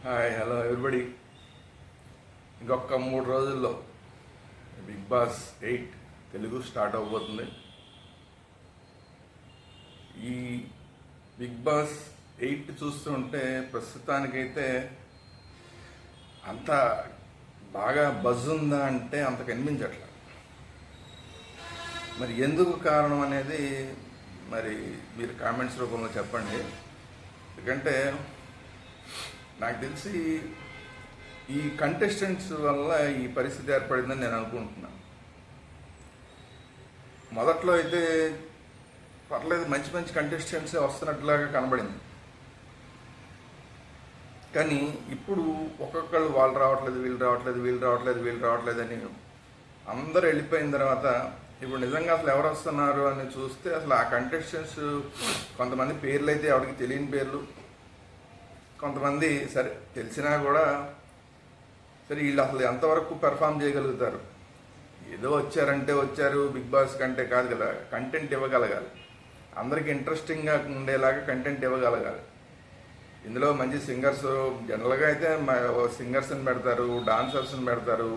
Hi hello everybody. ఇంకొక 3 రోజుల్లో big boss 8 Telugu start అవబోతుంది. ఈ బిగ్ బాస్ 8 చూస్తుంటే ప్రస్తుతానికైతే అంత బాగా బజ్ ఉందా అంటే అంత కనిపించట్లేదు. మరి ఎందుకు కారణం అనేది మరి మీరు కామెంట్స్ రూపంలో చెప్పండి. ఎందుకంటే నాకు తెలిసి ఈ కంటెస్టెంట్స్ వల్ల ఈ పరిస్థితి ఏర్పడిందని నేను అనుకుంటున్నాను. మొదట్లో అయితే పర్లేదు, మంచి మంచి కంటెస్టెంట్సే వస్తున్నట్లాగా కనబడింది. కానీ ఇప్పుడు ఒక్కొక్కళ్ళు వాళ్ళు రావట్లేదు, వీళ్ళు రావట్లేదు, వీళ్ళు రావట్లేదు, వీళ్ళు రావట్లేదు అని అందరూ వెళ్ళిపోయిన తర్వాత ఇప్పుడు నిజంగా అసలు ఎవరు వస్తున్నారు అని చూస్తే అసలు ఆ కంటెస్టెంట్స్ కొంతమంది పేర్లు అయితే ఎవరికి తెలియని పేర్లు, కొంతమంది సరే తెలిసినా కూడా సరే వీళ్ళు అసలు ఎంతవరకు పెర్ఫామ్ చేయగలుగుతారు. ఏదో వచ్చారంటే వచ్చారు, బిగ్ బాస్ కంటే కాదు కదా, కంటెంట్ ఇవ్వగలగాలి, అందరికీ ఇంట్రెస్టింగ్గా ఉండేలాగా కంటెంట్ ఇవ్వగలగాలి. ఇందులో మంచి సింగర్స్, జనరల్గా అయితే సింగర్స్ని పెడతారు, డాన్సర్స్ని పెడతారు,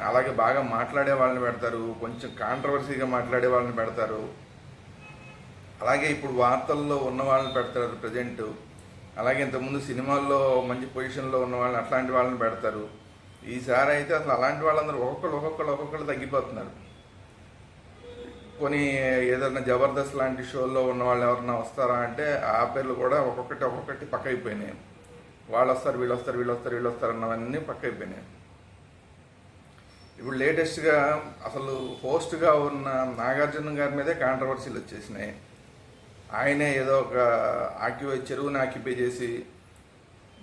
అలాగే బాగా మాట్లాడే వాళ్ళని పెడతారు, కొంచెం కాంట్రవర్సీగా మాట్లాడే వాళ్ళని పెడతారు, అలాగే ఇప్పుడు వార్తల్లో ఉన్న వాళ్ళని పెడతారు ప్రజెంట్, అలాగే ఇంతకుముందు సినిమాల్లో మంచి పొజిషన్లో ఉన్న వాళ్ళని అట్లాంటి వాళ్ళని పెడతారు. ఈసారి అయితే అసలు అలాంటి వాళ్ళందరూ ఒక్కొక్కళ్ళు తగ్గిపోతున్నారు. కొన్ని ఏదైనా జబర్దస్త్ లాంటి షోల్లో ఉన్న వాళ్ళు ఎవరన్నా వస్తారా అంటే ఆ పేర్లు కూడా ఒక్కొక్కటి పక్క అయిపోయినాయి. వాళ్ళు వస్తారు, వీళ్ళు వస్తారు అన్నవన్నీ పక్క అయిపోయినాయి. ఇప్పుడు లేటెస్ట్గా అసలు హోస్ట్గా ఉన్న నాగార్జున గారి మీదే కాంట్రవర్సీలు వచ్చేసినాయి. ఆయనే ఏదో ఒక చెరువుని ఆక్యుపై చేసి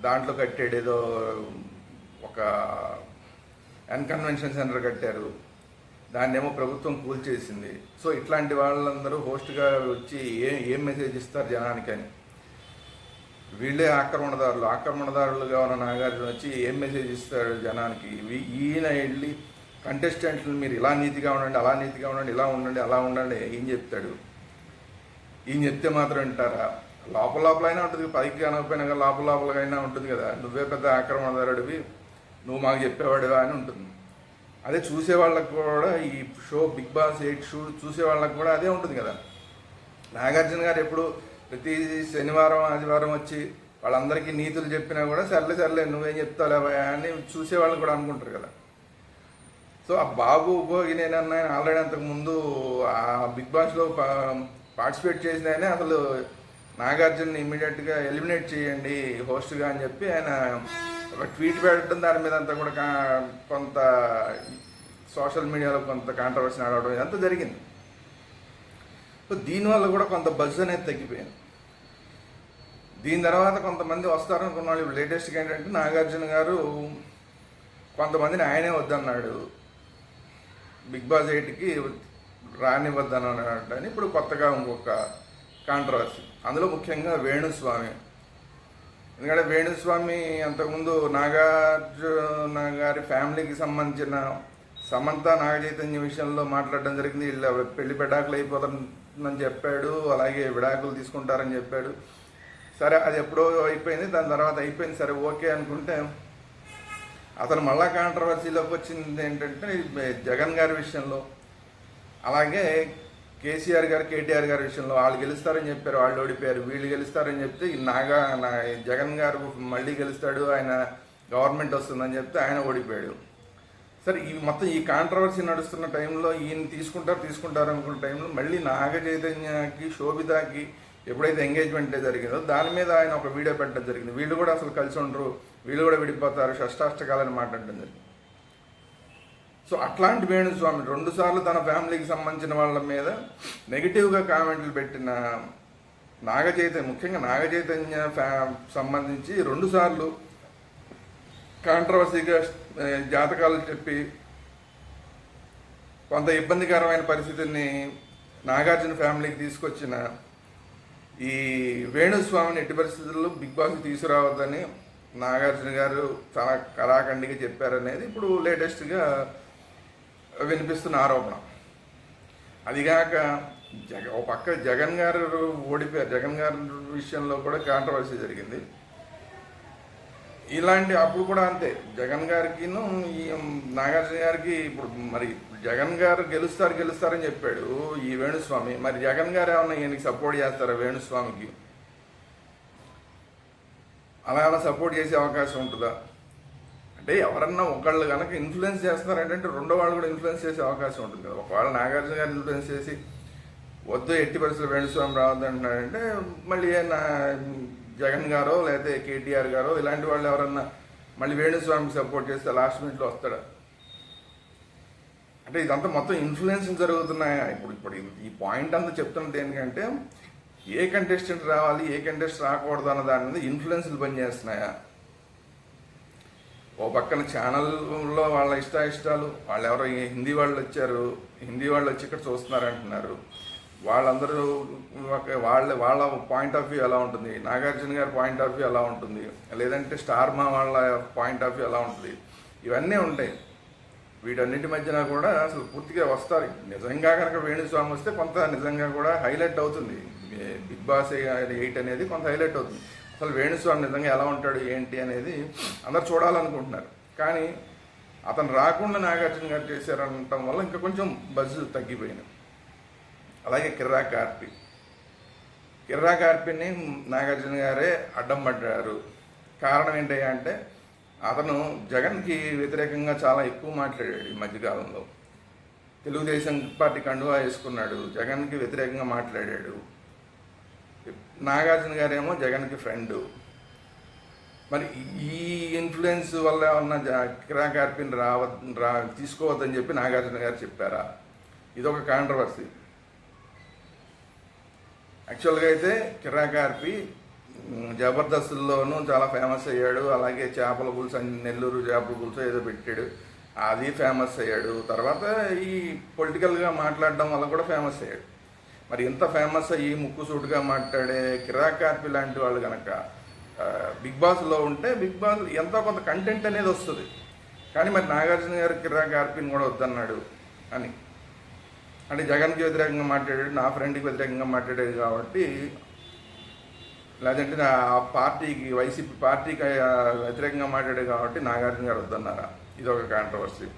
దాంట్లో కట్టాడు, ఏదో ఒక కన్వెన్షన్ సెంటర్ కట్టారు, దాన్నేమో ప్రభుత్వం కూల్చేసింది. సో ఇట్లాంటి వాళ్ళందరూ హోస్ట్గా వచ్చి ఏం మెసేజ్ ఇస్తారు జనానికి అని, వీళ్ళే ఆక్రమణదారులుగా ఉన్న నాగార్జున వచ్చి ఏం మెసేజ్ ఇస్తాడు జనానికి. ఈయన వెళ్ళి కంటెస్టెంట్లు మీరు ఇలా నీతిగా ఉండండి, అలా నీతిగా ఉండండి, ఇలా ఉండండి, అలా ఉండండి ఏం చెప్తాడు. ఈయన చెప్తే మాత్రం వింటారా? లోపలైనా ఉంటుంది, పైకి అనకపోయినా కదా లోపలైనా ఉంటుంది కదా, నువ్వే పెద్ద ఆక్రమణదారుడివి, నువ్వు మాకు చెప్పేవాడివా అని ఉంటుంది. అదే చూసేవాళ్ళకు కూడా ఈ షో బిగ్ బాస్ 8 షో చూసేవాళ్ళకు కూడా అదే ఉంటుంది కదా. నాగార్జున గారు ఎప్పుడు ప్రతి శనివారం ఆదివారం వచ్చి వాళ్ళందరికీ నీతులు చెప్పినా కూడా సర్లే నువ్వేం చెప్తావు అని చూసేవాళ్ళు కూడా అనుకుంటారు కదా. సో ఆ బాబు ఉపయోగినేనన్న ఆయన ఆల్రెడీ అంతకుముందు ఆ బిగ్ బాస్లో పార్టిసిపేట్ చేసిన ఆయన అసలు నాగార్జున్ని ఇమ్మీడియట్గా ఎలిమినేట్ చేయండి హోస్ట్గా అని చెప్పి ఆయన ఒక ట్వీట్ పెట్టడం, దాని మీద అంతా కూడా కొంత సోషల్ మీడియాలో కొంత కాంట్రవర్సీ ఆడవడం ఇదంతా జరిగింది. సో దీనివల్ల కూడా కొంత బజ్ అనేది తగ్గిపోయింది. దీని తర్వాత కొంతమంది వస్తారనుకున్న వాళ్ళు లేటెస్ట్గా ఏంటంటే నాగార్జున గారు కొంతమందిని ఆయనే వద్దన్నాడు, బిగ్ బాస్ 8కి రానివ్వద్దన్నాడు అని ఇప్పుడు కొత్తగా ఇంకొక కాంట్రవర్సీ. అందులో ముఖ్యంగా వేణుస్వామి. ఎందుకంటే వేణుస్వామి అంతకుముందు నాగార్జున గారి ఫ్యామిలీకి సంబంధించిన సమంత నాగచైతన్య విషయంలో మాట్లాడడం జరిగింది. వీళ్ళ పెళ్లి విడాకులు అయిపోతుందని చెప్పాడు, అలాగే విడాకులు తీసుకుంటారని చెప్పాడు. సరే అది ఎప్పుడో అయిపోయింది, దాని తర్వాత అయిపోయింది, సరే ఓకే అనుకుంటే అతను మళ్ళా కాంట్రవర్సీలోకి వచ్చింది ఏంటంటే జగన్ గారి విషయంలో, అలాగే కేసీఆర్ గారు కేటీఆర్ గారి విషయంలో. వాళ్ళు గెలుస్తారని చెప్పారు, వాళ్ళు ఓడిపోయారు. వీళ్ళు గెలుస్తారని చెప్తే జగన్ గారు మళ్ళీ గెలుస్తాడు, ఆయన గవర్నమెంట్ వస్తుందని చెప్తే ఆయన ఓడిపోయాడు. సరే మొత్తం ఈ కాంట్రవర్సీ నడుస్తున్న టైంలో ఈయన తీసుకుంటారు అనుకున్న టైంలో మళ్ళీ నాగ చైతన్యకి శోభితాకి ఎప్పుడైతే ఎంగేజ్మెంట్ జరిగిందో దాని మీద ఆయన ఒక వీడియో పెట్టడం జరిగింది. వీళ్ళు కూడా అసలు కలిసి ఉండరు, వీళ్ళు కూడా విడిపోతారు, షష్టాష్టకాలని మాట్లాడడం జరిగింది. సో అట్లాంటి వేణుస్వామి 2 సార్లు తన ఫ్యామిలీకి సంబంధించిన వాళ్ళ మీద నెగిటివ్గా కామెంట్లు పెట్టిన ముఖ్యంగా నాగచైతన్య సంబంధించి 2 సార్లు కాంట్రవర్సీగా జాతకాలు చెప్పి కొంత ఇబ్బందికరమైన పరిస్థితిని నాగార్జున ఫ్యామిలీకి తీసుకొచ్చిన ఈ వేణుస్వామిని ఎట్టి పరిస్థితుల్లో బిగ్ బాస్కి తీసుకురావద్దని నాగార్జున గారు చాలా కళాఖండిగా చెప్పారనేది ఇప్పుడు లేటెస్ట్గా వినిపిస్తున్న ఆరోపణ. అదిగాక ఒక పక్క జగన్ గారు ఓడిపోయారు, జగన్ గారి విషయంలో కూడా కాంట్రవర్సీ జరిగింది. ఇలాంటి అప్పుడు కూడా అంతే జగన్ గారికిను ఈ నాగార్జున గారికి ఇప్పుడు మరి జగన్ గారు గెలుస్తారని చెప్పాడు ఈ వేణుస్వామి. మరి జగన్ గారు ఏమన్నా ఈయనకి సపోర్ట్ చేస్తారా వేణుస్వామికి? అలా ఏమైనా సపోర్ట్ చేసే అవకాశం ఉంటుందా? అంటే ఎవరన్నా ఒకళ్ళు కనుక ఇన్ఫ్లుయెన్స్ చేస్తున్నారంటే రెండో వాళ్ళు కూడా ఇన్ఫ్లుయెన్స్ చేసే అవకాశం ఉంటుంది కదా. ఒకవేళ నాగార్జున గారు ఇన్ఫ్లుయెన్స్ చేసి వద్దు ఎట్టి పరిస్థితులు వేణుస్వామి రావద్దు అంటున్నారంటే మళ్ళీ జగన్ గారో లేకపోతే కేటీఆర్ గారో ఇలాంటి వాళ్ళు ఎవరన్నా మళ్ళీ వేణుస్వామికి సపోర్ట్ చేస్తే లాస్ట్ మినిట్లో వస్తాడా? అంటే ఇదంతా మొత్తం ఇన్ఫ్లుయెన్స్ జరుగుతున్నాయా? ఇప్పుడు ఈ పాయింట్ అంతా చెప్తున్నది దేనికంటే ఏ కంటెస్టెంట్ రావాలి ఏ కంటెస్ట్ రాకూడదు అన్న దాని మీద ఇన్ఫ్లుయెన్స్లు పనిచేస్తున్నాయా? ఓ పక్కన ఛానల్లో వాళ్ళ ఇష్టాలు వాళ్ళు ఎవరో హిందీ వాళ్ళు వచ్చి ఇక్కడ చూస్తున్నారంటున్నారు. వాళ్ళందరూ వాళ్ళ పాయింట్ ఆఫ్ వ్యూ ఎలా ఉంటుంది, నాగార్జున గారి పాయింట్ ఆఫ్ వ్యూ ఎలా ఉంటుంది, లేదంటే స్టార్ మా వాళ్ళ పాయింట్ ఆఫ్ వ్యూ ఎలా ఉంటుంది, ఇవన్నీ ఉంటాయి. వీటన్నిటి మధ్యన కూడా అసలు పూర్తిగా వస్తారు. నిజంగా కనుక వేణుస్వామి వస్తే కొంత నిజంగా కూడా హైలైట్ అవుతుంది. బిగ్ బాస్ 8 అనేది కొంత హైలైట్ అవుతుంది. అసలు వేణుస్వామి నిజంగా ఎలా ఉంటాడు ఏంటి అనేది అందరు చూడాలనుకుంటున్నారు. కానీ అతను రాకుండా నాగార్జున గారు చేశారనటం వల్ల ఇంకా కొంచెం బజ్ తగ్గిపోయింది. అలాగే కిర్రా కార్పిని నాగార్జున గారే అడ్డం పడ్డారు. కారణం ఏంటి అంటే అతను జగన్కి వ్యతిరేకంగా చాలా ఎక్కువ మాట్లాడాడు ఈ మధ్యకాలంలో. తెలుగుదేశం పార్టీ కండువా వేసుకున్నాడు, జగన్కి వ్యతిరేకంగా మాట్లాడాడు. నాగార్జున గారేమో జగన్కి ఫ్రెండు. మరి ఈ ఇన్ఫ్లుయెన్స్ వల్ల ఉన్న కిర్రా కార్పిని తీసుకోవద్దని చెప్పి నాగార్జున గారు చెప్పారా? ఇదొక కాంట్రవర్సీ. యాక్చువల్గా అయితే కిర్రా కార్పి జబర్దస్త్లోనూ చాలా ఫేమస్ అయ్యాడు. అలాగే చేపల పులుసు నెల్లూరు చేపల పులుసు ఏదో పెట్టాడు, అది ఫేమస్ అయ్యాడు. తర్వాత ఈ పొలిటికల్గా మాట్లాడడం వల్ల కూడా ఫేమస్ అయ్యాడు. మరి ఇంత ఫేమస్ అయ్యి ముక్కుసూటుగా మాట్లాడే కిర్రా కార్పి లాంటి వాళ్ళు కనుక బిగ్ బాస్లో ఉంటే బిగ్ బాస్ ఎంతో కొంత కంటెంట్ అనేది వస్తుంది. కానీ మరి నాగార్జున గారు కిర్రా కార్పిని కూడా వద్దన్నాడు అని అంటే జగన్కి వ్యతిరేకంగా మాట్లాడాడు, నా ఫ్రెండ్కి వ్యతిరేకంగా మాట్లాడాడు కాబట్టి, లేదంటే ఆ పార్టీకి వైసీపీ పార్టీకి వ్యతిరేకంగా మాట్లాడాడు కాబట్టి నాగార్జున గారు వద్దన్నారా? ఇదొక కాంట్రవర్సీ.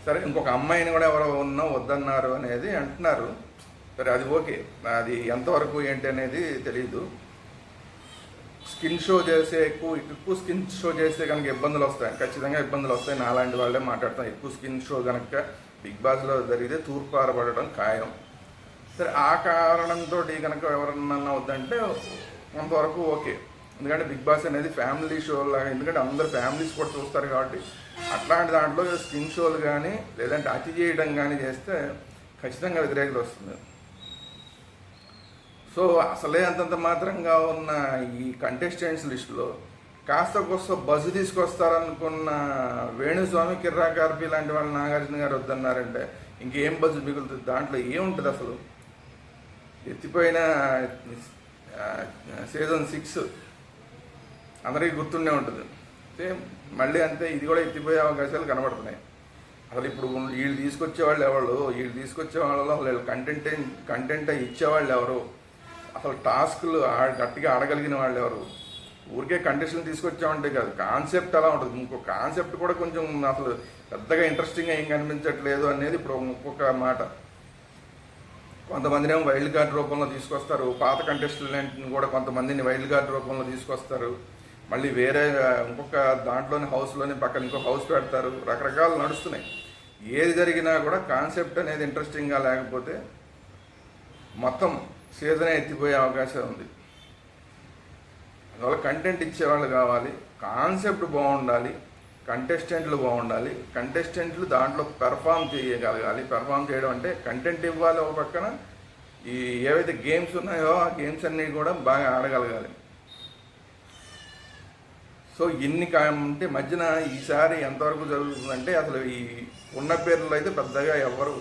సరే, ఇంకొక అమ్మాయిని కూడా ఎవరో వద్దన్నారు అనేది అంటున్నారు. సరే, అది ఓకే. అది ఎంతవరకు ఏంటి అనేది తెలీదు. స్కిన్ షో చేసే ఎక్కువ స్కిన్ షో చేస్తే కనుక ఇబ్బందులు వస్తాయి, ఖచ్చితంగా ఇబ్బందులు వస్తాయి. నాలాంటి వాళ్ళే మాట్లాడతాం. ఎక్కువ స్కిన్ షో కనుక బిగ్ బాస్లో జరిగితే తూర్పారబడడం ఖాయం. సరే, ఆ కారణంతో కనుక ఎవరన్నా వద్దంటే కొంతవరకు ఓకే. ఎందుకంటే బిగ్ బాస్ అనేది ఫ్యామిలీ షో లాగా, ఎందుకంటే అందరు ఫ్యామిలీస్ కూడా చూస్తారు కాబట్టి అట్లాంటి దాంట్లో స్కిన్ షోలు కానీ లేదంటే అతి చేయడం కానీ చేస్తే ఖచ్చితంగా వ్యతిరేకత వస్తుంది. సో అసలే అంతంత మాత్రంగా ఉన్న ఈ కంటెస్టెంట్స్ లిస్టులో కాస్త కోస్త బస్సు తీసుకొస్తారనుకున్న వేణుస్వామి, కిర్రా కార్పి లాంటి వాళ్ళు నాగార్జున గారు వద్దన్నారంటే ఇంకేం బస్సు మిగులుతుంది? దాంట్లో ఏముంటుంది అసలు? ఎత్తిపోయిన సీజన్ 6 అందరికీ గుర్తుండే ఉంటుంది. సేమ్ మళ్ళీ అంతే, ఇది కూడా ఎత్తిపోయే అవకాశాలు కనబడుతున్నాయి. అసలు ఇప్పుడు వీళ్ళు తీసుకొచ్చేవాళ్ళు ఎవరు? వీళ్ళు తీసుకొచ్చే వాళ్ళలో అసలు కంటెంట్ ఇచ్చేవాళ్ళు ఎవరు? అసలు టాస్క్లు గట్టిగా ఆడగలిగిన వాళ్ళు ఎవరు? ఊరికే కంటెస్టెంట్ తీసుకొచ్చామంటే కాదు, కాన్సెప్ట్ అలా ఉంటుంది. ఇంకో కాన్సెప్ట్ కూడా కొంచెం అసలు పెద్దగా ఇంట్రెస్టింగ్గా ఏం కనిపించట్లేదు అనేది ఇప్పుడు ఇంకొక మాట. కొంతమందిని ఏమో వైల్డ్ కార్డ్ రూపంలో తీసుకొస్తారు, పాత కంటెస్టెంట్ని కూడా కొంతమందిని వైల్డ్ కార్డ్ రూపంలో తీసుకొస్తారు. మళ్ళీ వేరే ఇంకొక దాంట్లోని హౌస్లోని పక్కన ఇంకో హౌస్ పెడతారు. రకరకాలు నడుస్తున్నాయి. ఏది జరిగినా కూడా కాన్సెప్ట్ అనేది ఇంట్రెస్టింగ్గా లేకపోతే మొత్తం సీజనే ఎత్తిపోయే అవకాశం ఉంది. అందువల్ల కంటెంట్ ఇచ్చేవాళ్ళు కావాలి, కాన్సెప్ట్ బాగుండాలి, కంటెస్టెంట్లు బాగుండాలి, కంటెస్టెంట్లు దాంట్లో పెర్ఫామ్ చేయగలగాలి. పెర్ఫామ్ చేయడం అంటే కంటెంట్ ఇవ్వాలి ఒక పక్కన, ఈ ఏవైతే గేమ్స్ ఉన్నాయో ఆ గేమ్స్ అన్నీ కూడా బాగా ఆడగలగాలి. సో ఇన్ని అంటే మధ్యన ఈసారి ఎంతవరకు జరుగుతుందంటే అసలు ఈ ఉన్న పేర్లు అయితే పెద్దగా ఎవరు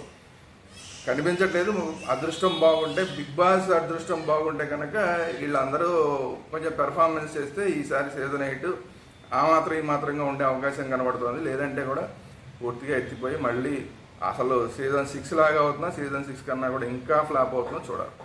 కనిపించట్లేదు. అదృష్టం బాగుంటే, బిగ్ బాస్ అదృష్టం బాగుంటే కనుక వీళ్ళందరూ కొంచెం పెర్ఫార్మెన్స్ చేస్తే ఈసారి సీజన్ 8 ఆ మాత్రం ఈ మాత్రంగా ఉండే అవకాశం కనబడుతుంది. లేదంటే కూడా పూర్తిగా ఎత్తిపోయి మళ్ళీ అసలు సీజన్ 6 లాగా అవుతున్నా, సీజన్ 6 కన్నా కూడా ఇంకా ఫ్లాప్ అవుతుందో చూడాలి.